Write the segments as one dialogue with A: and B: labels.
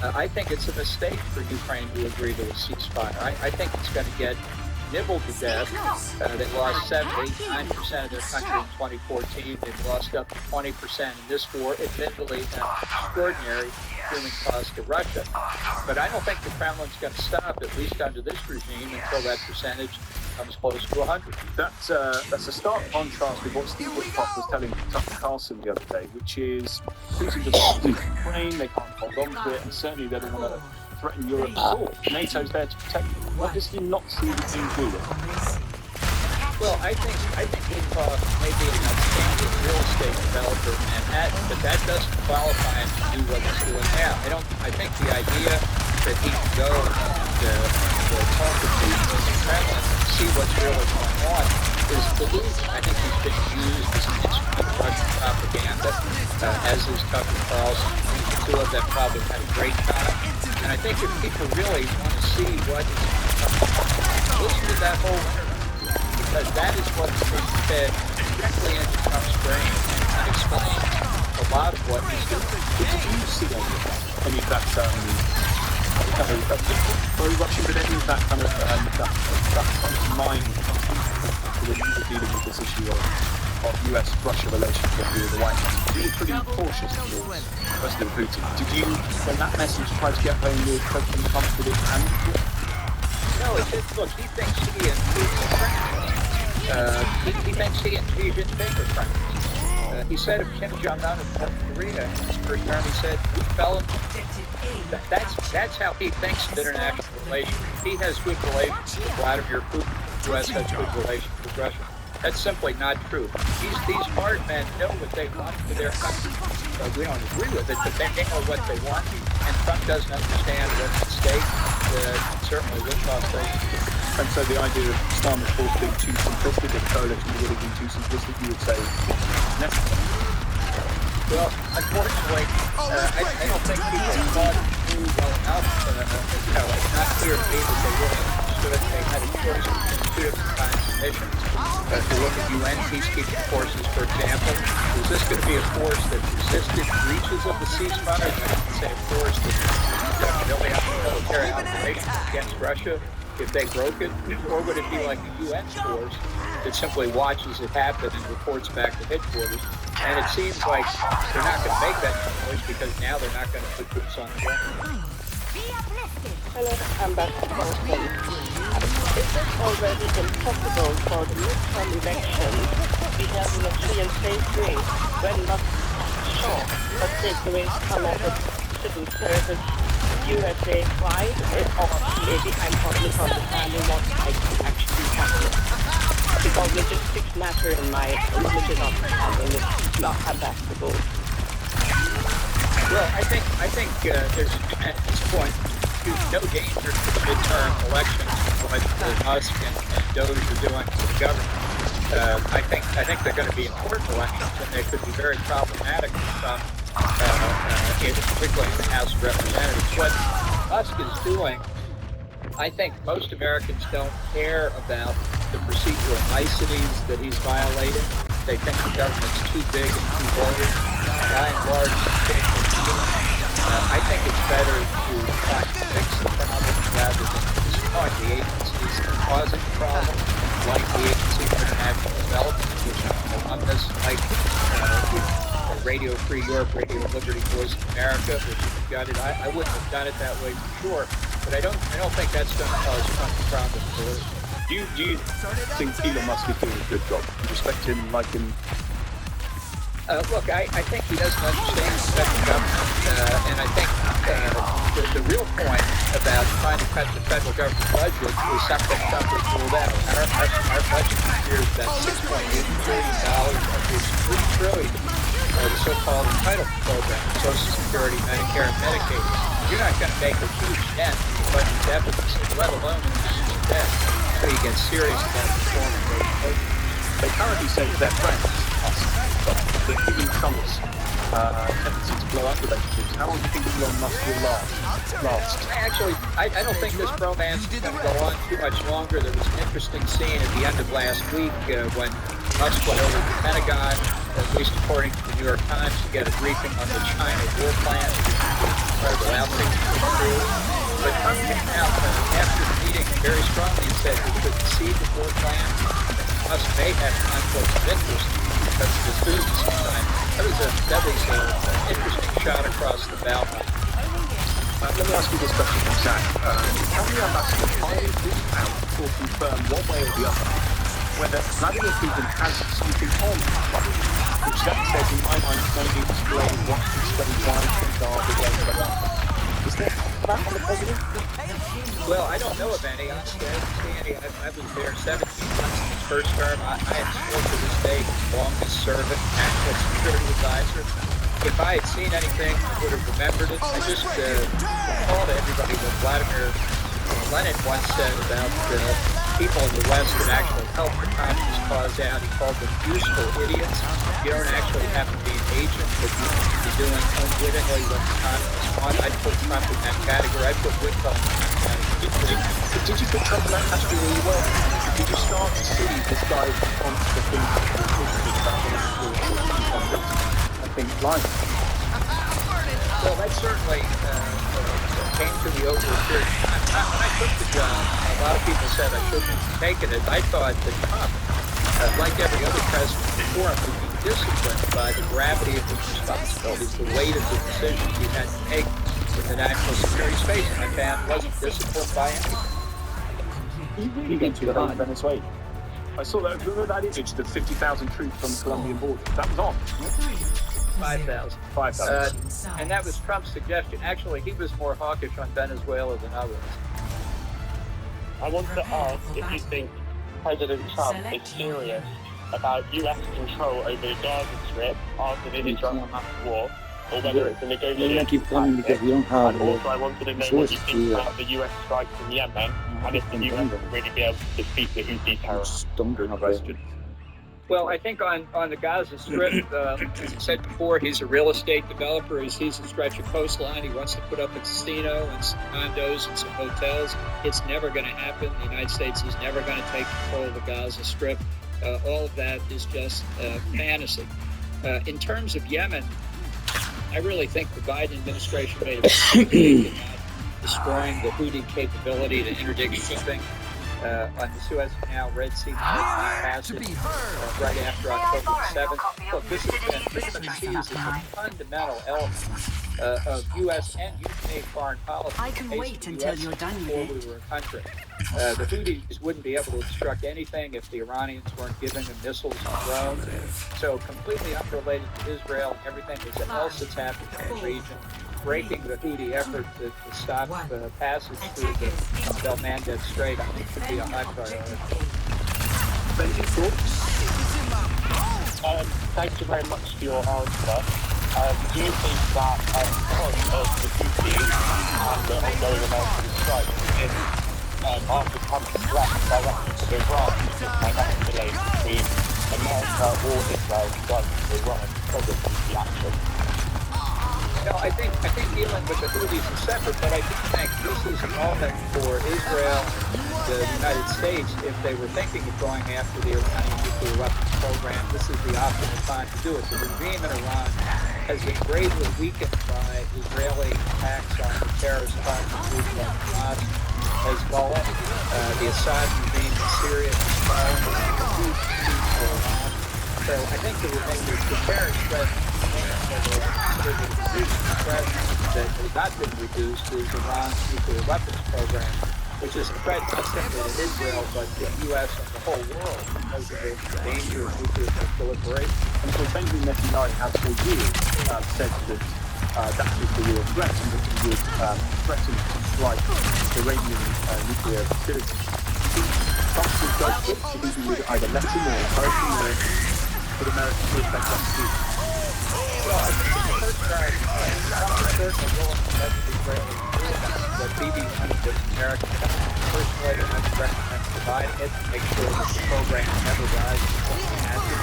A: I think it's a mistake for Ukraine to agree to a ceasefire. I think it's going to get nibbled to death. They lost 7-9% of their country in 2014. They've lost up to 20% in this war, admittedly an extraordinary human cost to Russia. But I don't think the Kremlin's going to stop, at least under this regime, until that percentage comes close to 100.
B: That's a stark contrast with what Steve Woodcock was telling Tucker Carlson the other day, which is Putin doesn't want to Ukraine, they can't hold on to it, and certainly they don't want to threaten Europe at all. NATO's there to protect them. Why does he not see the team do it?
A: Well, I think Woodcock may be an outstanding real estate developer in Manhattan, but that doesn't qualify him to do what he's doing now. I think the idea that he can go and talk to people in the Kremlin and see what's really going on is delusion. I think he's been used as an instrument of Russian propaganda, as is Tucker Carlson. The two of them probably had a great time. And I think if people really want to see what is listen to that whole interview, because that is what's being fed directly into Trump's brain and explains a lot of what he's doing.
B: Did you see any of that very Russian, but any of that kind of that mind when you were dealing with this issue of US-Russia relationship with the White House? You were pretty cautious towards President Putin. Did you, when that message tried to get home with President Trump, did it handle it?
A: No, look, he thinks he and Putin are friends. He thinks he and Xi Jinping are friends. He said of Kim Jong-un of North Korea in his first term, he said, we fell in. That's how he thinks of international relations. He has good relations with Vladimir Putin. The U.S. has good relations with Russia. That's simply not true. These hard men know what they want for their country. We don't agree with it, but they know what they want. And Trump doesn't understand what's at stake. Certainly Woodcock doesn't.
B: And so the idea of Islamic force being too simplistic, if coalition really being too simplistic, you would say is necessary.
A: Well, unfortunately, I don't think people thought it through well enough. It's not clear to me that they really understood they had a choice between two different kinds of missions. If you look at UN peacekeeping forces, for example, is this going to be a force that resisted breaches of the ceasefire? I would say a force that really have a military operation against Russia if they broke it? Or would it be like a UN force that simply watches it happen and reports back to headquarters? And it seems like they're not going to make that choice because now they're not going to put troops on the ground.
C: Hello, Ambassador Wilson. Is it already impossible for the midterm elections to be held in a free and safe way when not sure that takeaways come out of civil service USA-wide, or maybe I'm not misunderstanding what actually happened? Because logistics matter in my limited understanding. It's not ambassador.
A: Well, I think there's at this point no danger to the midterm elections what Musk and Doge are doing to the government. I think they're going to be important elections, and they could be very problematic for some, particularly in the House of Representatives. What Musk is doing, I think most Americans don't care about the procedural niceties that he's violating. They think the government's too big and too bloated. By and large, I think it's better to try to fix the problem rather than destroy the agencies that are causing the problem, like the Agency for International Development, which alumnus like Radio Free Europe, Radio Liberty, Voice of America, which have got it. I wouldn't have done it that way for sure, but I don't think that's going to cause Trump a problem politically.
B: Do you think Elon Musk is doing a good job? Do you respect him, like him?
A: Look, I think he doesn't understand the federal government, and I think the real point about trying to cut the federal government budget is something Trump has ruled out. Our budget this year is about $6.8 trillion, of which $3 trillion the so-called entitlement program, Social Security, Medicare, and Medicaid. You're not going to make a huge dent in the budget deficit, let alone in the debt, until you get serious about reforming those programs.
B: They currently say that their friends, us, but given Trump's tendency to blow up relationships, how long do you think Elon Musk will last?
A: Actually, I don't think this romance is going to go on too much longer. There was an interesting scene at the end of last week when Musk went over to the Pentagon, at least according to the New York Times, to get a briefing on the China war plan. Incredible outfit. true. But Trump came out after the meeting very strongly and said we should cede the fourth land. Us may have conflicts of interest because of this business time. That was an interesting shot across the bow.
B: Let me ask you this question from Zach. Can the ambassador finally reach out or confirm one way or the other whether Vladimir Putin has something on Russia, which Zach says in my mind is going to explain what he's studied, why things are the way they are. Is there that on the president?
A: Well, I don't know of any. Honestly, I didn't see any. I was there 17 months in his first term. I am still to this day his longest serving national security advisor. If I had seen anything, I would have remembered it. I just recall to everybody what Vladimir Lenin once said about people in the West that actually help the communist cause out. He called them useful idiots. You don't actually have to be an agent, but you can be doing unwittingly what the communists want. I'd put Trump in that category. I'd put Whitfield in that category.
B: Did you put Trump in that category where you were? Did you start to see this guy's response to things and things like
A: Well, that certainly came to me over a period of time. When I took the job, a lot of people said I shouldn't have taken it. I thought that Trump, like every other president before him, would be disciplined by the gravity of his responsibilities, the weight of the decisions he had to make in the national security space. And I found wasn't disciplined by anything.
B: He went to the whole Venezuela. I saw that. Remember that image, the 50,000 troops on the Colombian border? That was on.
A: 5,000.
B: 5,000.
A: And that was Trump's suggestion. Actually, he was more hawkish on Venezuela than I was.
C: I want to ask if you think President Trump is serious about U.S. control over the Gaza Strip after the Israel-Hamas war, or whether it's a negotiation tactic. And also I wanted to know what you think about the U.S. strikes in Yemen, and if the U.S. will really be able to defeat the Houthi terrorists.
A: Well, I think on the Gaza Strip, as I said before, he's a real estate developer. He sees a stretch of coastline. He wants to put up a casino and some condos and some hotels. It's never going to happen. The United States is never going to take control of the Gaza Strip. All of that is just fantasy. In terms of Yemen, I really think the Biden administration made a mistake about destroying the Houthi capability to interdict shipping on the Suez Canal, Red Sea passage right after October 7th. Look, this has been freedom of the seas is a fundamental element of U.S. and UK foreign policy.
D: I can wait until you're done with it.
A: Before we were a country. The Houthis wouldn't be able to obstruct anything if the Iranians weren't giving them missiles and drones. So completely unrelated to Israel and everything else that's happening in the region. Breaking the Houthi effort to stop passage through the Bab el-Mandeb Strait, I think, should be a high priority.
B: Benji, thoughts?
C: Thank you very much for your answer. Do you think that because of the Houthis and the ongoing American strike, if after Trump's threat directly to Iran, and that's delayed between America or Israel going to Iran because of the action?
A: No, I think dealing with the Houthis is separate, but I do think this is a moment for Israel, the United States, if they were thinking of going after the Iranian nuclear weapons program, this is the optimal time to do it. The regime in Iran has been greatly weakened by Israeli attacks on the terrorist groups like Hamas, Hezbollah, the Assad regime in Syria, is falling, a huge defeat for Iran. So I think the terrorist threat that has not been reduced is Iran's nuclear weapons program, which is a threat not simply to Israel, but to the U.S. and the whole world because of the danger of nuclear proliferation.
B: And so Benjamin Netanyahu has for years said that that is the real threat and that he would threaten to strike Iranian nuclear facilities. Trump would go quick to be would either let him or encourage him or would America to respect that too?
A: Well, I think the first time, Trump is certainly willing to let the Israelis do that, but Bibi wanted this American personally, and I would recommend providing it to make sure that the program never dies until it happens.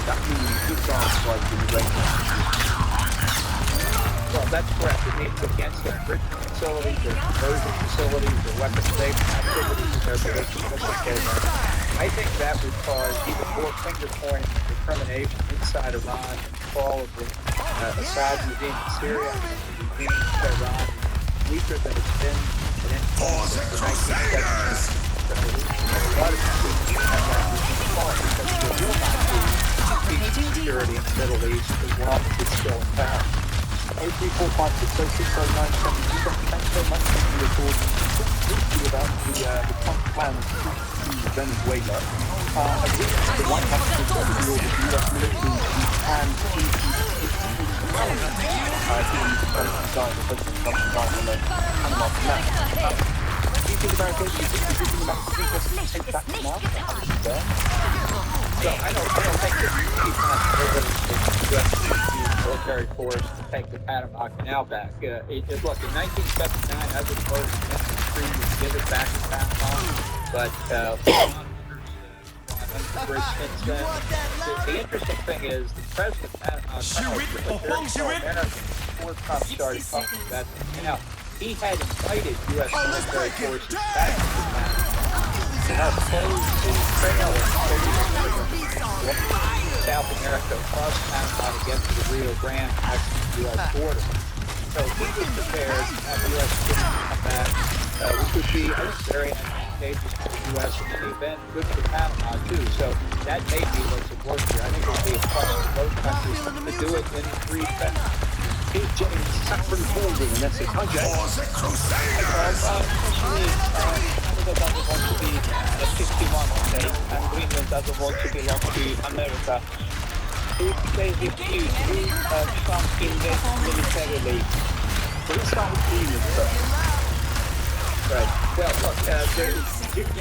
B: That means Israel strikes in the Iranian.
A: Well, that's correct. It means against their enrichment facilities, their conversion facilities, their weapons-based activities, their ballistic missile program. I think that would cause even more finger-pointing and determination inside Iran in the fall of the Assad regime in Syria, the regime in Iran, weaker than it's been at any point since the 1979 revolution. A lot of people have that regime fall because there will not be peace and security in the Middle East as long as it's still in power.
B: 03456060972. Thanks so much for the report. Talk briefly about the Trump plans to Venezuela. The White House has reported the order the U.S. military and given Trump's design, or President Trump's design on the Panama Canal. Do you think America is using America's interest to take that now?
A: So I don't think that you can the U.S. military force to take the Panama Canal back. Look, in 1979, I was voted to give it back to Panama, but since then, the interesting thing is the president of Panama before Trump started talking about the canal, he had invited U.S. military forces back to Panama to help close the trail of South America across Panama to get to the Rio Grande Mexican-U.S. border. So he was prepared to have U.S. troops come back, which would be, I think, very advantageous to the U.S. in any event, good for Panama too. So that may be what's at work here. I think it would be a plus for both countries to do it in free fashion.
B: Here's James Saffron Baldwin in Essex. Hi, James.
E: Canada doesn't want to be a 51 state, and Greenland doesn't want to belong to America. If they refuse, Trump invest militarily.
B: So let's start with Greenland first.
A: Right. Well, look, there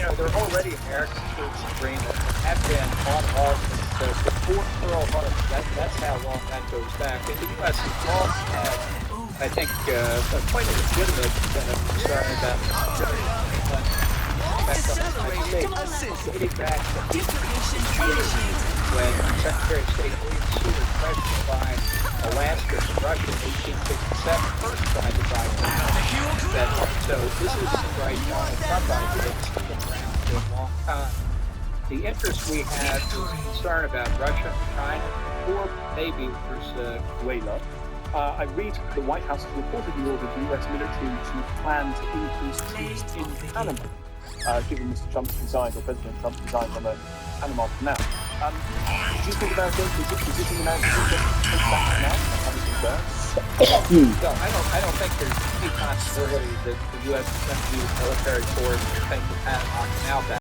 A: are already American troops in Greenland, have been on and off since before Pearl Harbor. That's how long that goes back. And the U.S. has long had, I think, quite a legitimate concern about Greenland. Dating back to when Secretary of State William Seward threatened to buy Alaska from Russia in 1867, first tried to buy that. So this is right now a Trump idea that's been around for a long time. The interest we have is concern about Russia and China, or maybe
B: Venezuela. I read the White House has reportedly ordered the U.S. military to plan to increase troops in Panama, given Mr. Trump's design, or President Trump's design on the Panama Canal. Do you think America is using America's interest to take that canal?
A: No, I don't think there's any possibility that the U.S. is going to use military force to take the Panama Canal back.